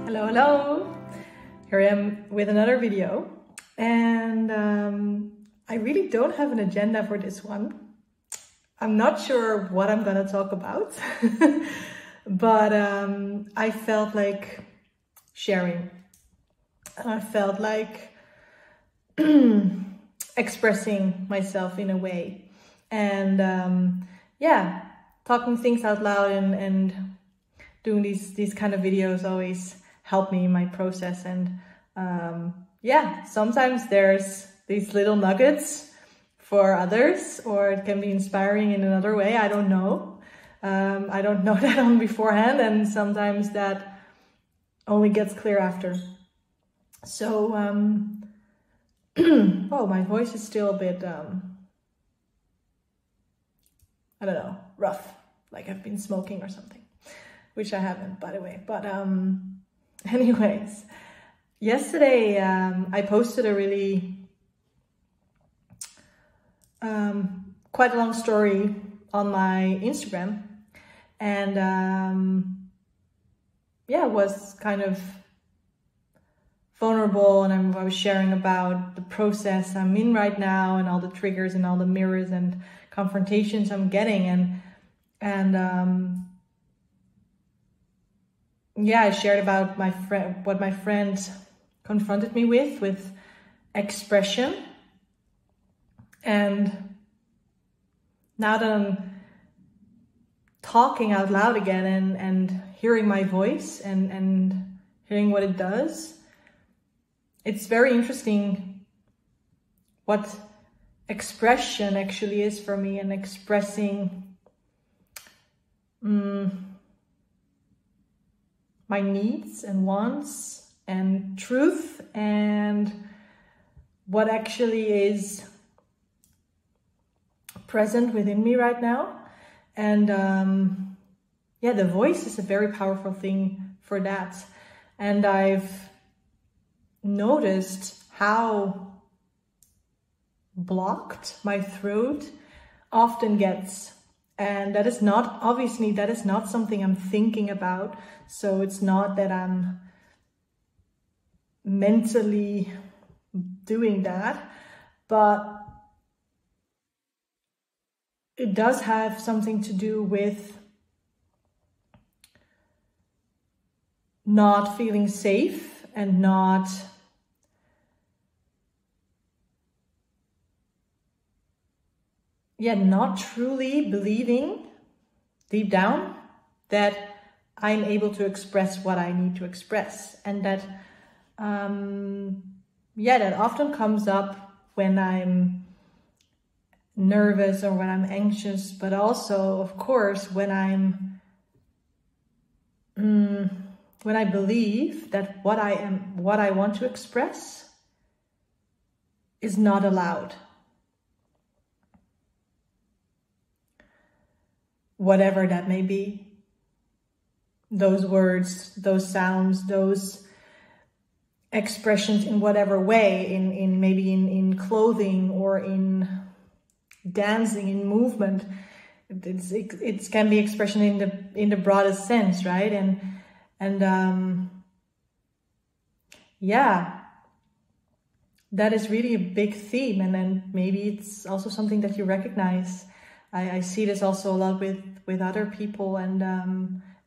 Hello, here I am with another video, and I really don't have an agenda for this one. I'm not sure what I'm gonna talk about, but I felt like sharing. I felt like expressing myself in a way, and yeah, talking things out loud and doing these kind of videos always help me in my process. And yeah, sometimes there's these little nuggets for others, or it can be inspiring in another way. I don't know. I don't know that on beforehand, and sometimes that only gets clear after. So oh, my voice is still a bit I don't know, rough, like I've been smoking or something, which I haven't, by the way. But anyways, yesterday I posted a really quite a long story on my Instagram, and yeah, was kind of vulnerable, and I was sharing about the process I'm in right now and all the triggers and all the mirrors and confrontations I'm getting, and yeah, I shared about what my friend confronted me with expression. And now that I'm talking out loud again and hearing my voice and hearing what it does, it's very interesting what expression actually is for me, and expressing my needs and wants and truth, and what actually is present within me right now. And yeah, the voice is a very powerful thing for that. And I've noticed how blocked my throat often gets. And that is not, obviously, that is not something I'm thinking about. So it's not that I'm mentally doing that, but it does have something to do with not feeling safe and not truly believing deep down that I'm able to express what I need to express. And that, yeah, that often comes up when I'm nervous or when I'm anxious, but also, of course, when I believe that what I want to express is not allowed. Whatever that may be. Those words, those sounds, those expressions in whatever way, maybe in clothing or in dancing, in movement. It can be expression in the broadest sense, right? And yeah, that is really a big theme. And then maybe it's also something that you recognize. I see this also a lot with other people, and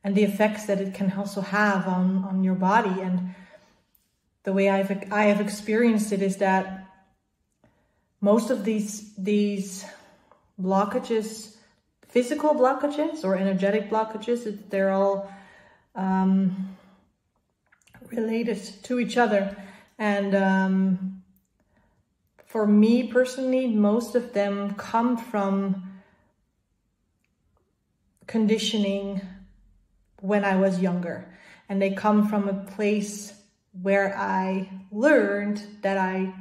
the effects that it can also have on your body. And the way I have experienced it is that most of these blockages, physical blockages or energetic blockages, they're all related to each other. And for me personally, most of them come from conditioning when I was younger, and they come from a place where I learned that I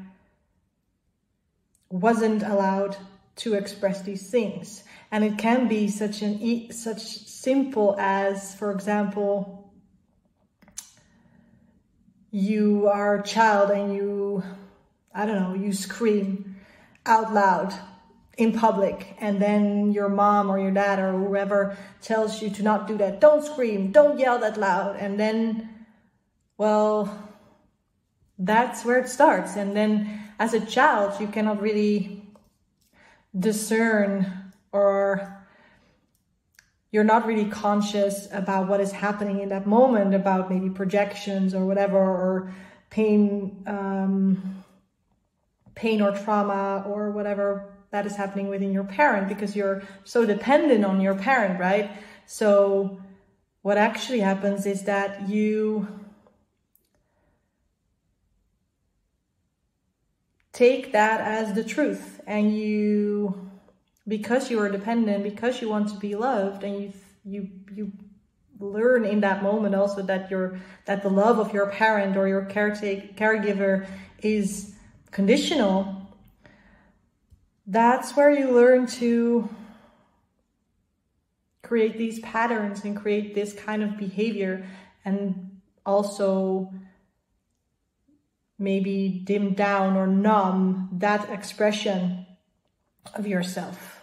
wasn't allowed to express these things. And it can be such simple as, for example, you are a child and you, I don't know, you scream out loud in public, and then your mom or your dad or whoever tells you to not do that. Don't scream, don't yell that loud. And then, well, that's where it starts. And then as a child, you cannot really discern, or you're not really conscious about what is happening in that moment, about maybe projections or whatever, or pain or trauma or whatever that is happening within your parent, because you're so dependent on your parent, right? So what actually happens is that you take that as the truth, and you, because you are dependent, because you want to be loved, and you learn in that moment also that the love of your parent or your caregiver is conditional. That's where you learn to create these patterns and create this kind of behavior, and also maybe dim down or numb that expression of yourself.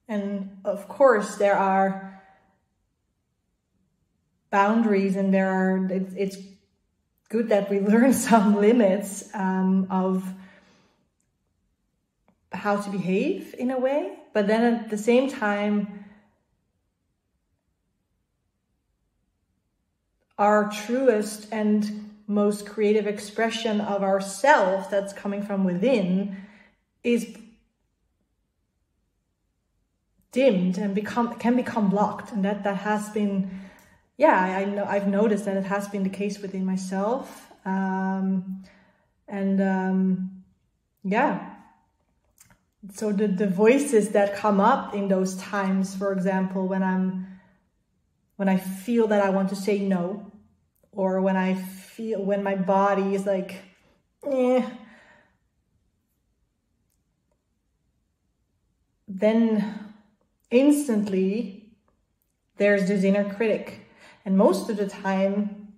And of course there are boundaries, and it's good that we learn some limits of how to behave in a way, but then at the same time, our truest and most creative expression of ourselves that's coming from within is dimmed and can become blocked. And that has been, I've noticed that it has been the case within myself. So the voices that come up in those times, for example, when I feel that I want to say no, or when my body is like, then instantly there's this inner critic. And most of the time,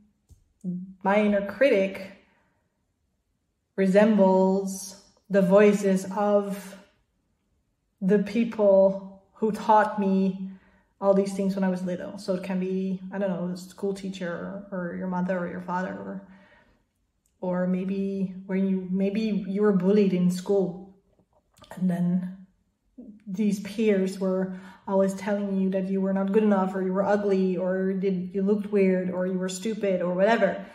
my inner critic resembles the voices of the people who taught me all these things when I was little. So it can be, I don't know, a school teacher or your mother or your father, or maybe you were bullied in school, and then these peers were always telling you that you were not good enough, or you were ugly, or you looked weird, or you were stupid, or whatever.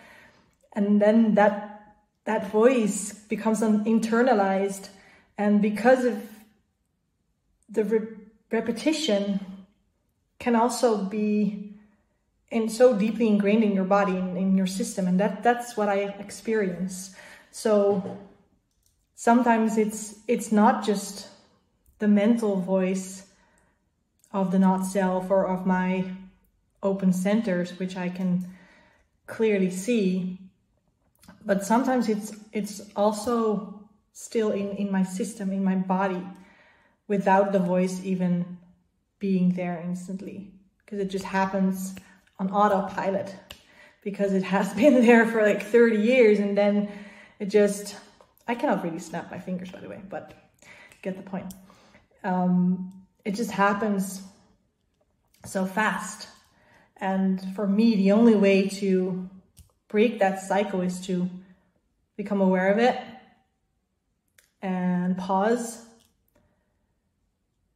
And then that voice becomes internalized, and because of the repetition can also be so deeply ingrained in your body, in your system, and that's what I experience. So sometimes it's not just the mental voice of the not self or of my open centers, which I can clearly see, but sometimes it's also still in my system, in my body, without the voice even being there instantly, because it just happens on autopilot, because it has been there for like 30 years, and then I cannot really snap my fingers, by the way, but get the point. It just happens so fast. And for me, the only way to break that cycle is to become aware of it and pause.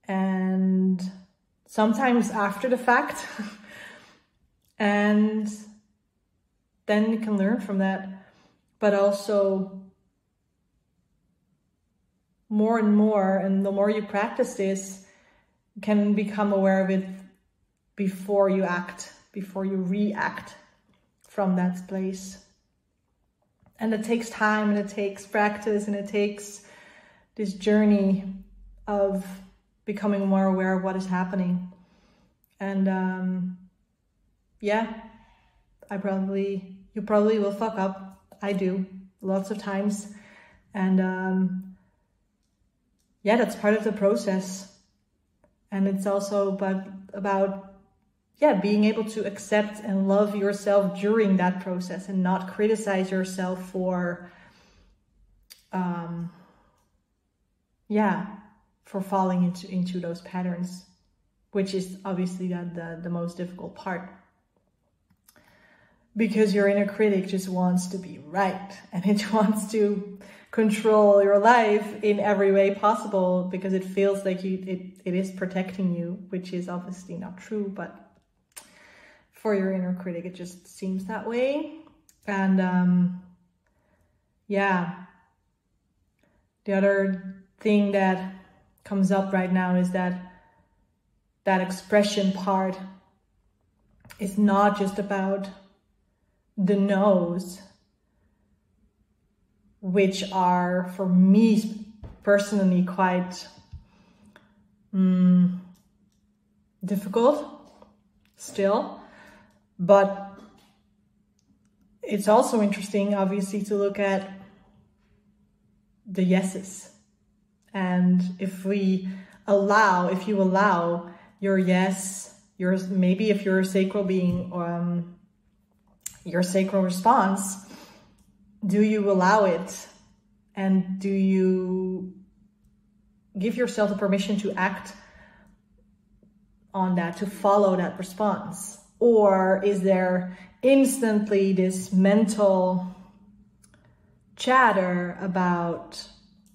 And sometimes after the fact, and then you can learn from that. But also more and more, and the more you practice this, you can become aware of it before you act, before you react from that place. And it takes time, and it takes practice, and it takes this journey of becoming more aware of what is happening. And you probably will fuck up. I do, lots of times. And that's part of the process. And it's also about yeah, being able to accept and love yourself during that process and not criticize yourself for, for falling into those patterns, which is obviously the most difficult part. Because your inner critic just wants to be right, and it wants to control your life in every way possible because it feels like it is protecting you, which is obviously not true, but for your inner critic, it just seems that way. And yeah, the other thing that comes up right now is that expression part is not just about the no's, which are, for me personally, quite difficult still. But it's also interesting, obviously, to look at the yeses. And if you allow your yes, maybe if you're a sacral being, your sacral response, do you allow it? And do you give yourself the permission to act on that, to follow that response? Or is there instantly this mental chatter about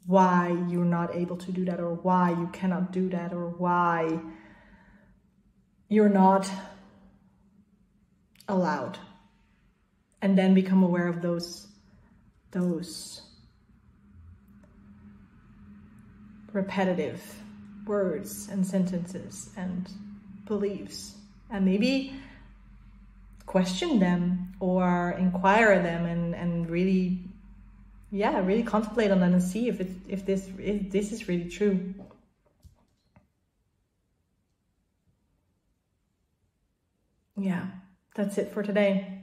why you're not able to do that, or why you cannot do that, or why you're not allowed? And then become aware of those repetitive words and sentences and beliefs, and maybe question them or inquire them, and really contemplate on them and see if this is really true. Yeah, that's it for today.